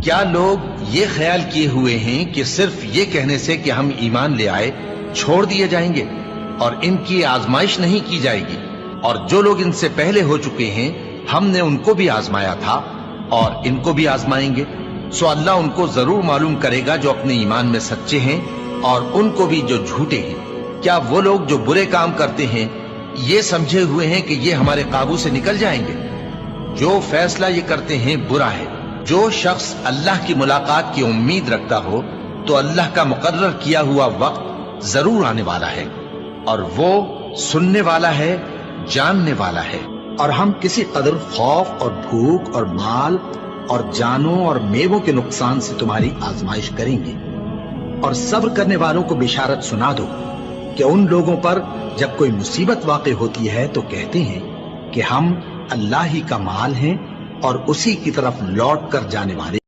क्या लोग ये ख्याल किए हुए हैं कि सिर्फ ये कहने से कि हम ईमान ले आए छोड़ दिए जाएंगे और इनकी आजमाइश नहीं की जाएगी? और जो लोग इनसे पहले हो चुके हैं हमने उनको भी आजमाया था और इनको भी आजमाएंगे। सो अल्लाह उनको जरूर मालूम करेगा जो अपने ईमान में सच्चे हैं और उनको भी जो झूठे हैं। क्या वो लोग जो बुरे काम करते हैं ये समझे हुए हैं कि ये हमारे काबू से निकल जाएंगे? जो फैसला ये करते हैं बुरा है। जो शख्स अल्लाह की मुलाकात की उम्मीद रखता हो तो अल्लाह का मुकर्रर किया हुआ वक्त जरूर आने वाला है और वो सुनने वाला है, जानने वाला है। और हम किसी कदर खौफ और भूख और माल और जानों और मेवों के नुकसान से तुम्हारी आजमाइश करेंगे। और सब्र करने वालों को बिशारत सुना दो कि उन लोगों पर जब कोई मुसीबत वाक़ई होती है तो कहते हैं कि हम अल्लाह ही का माल हैं और उसी की तरफ लौट कर जाने वाले।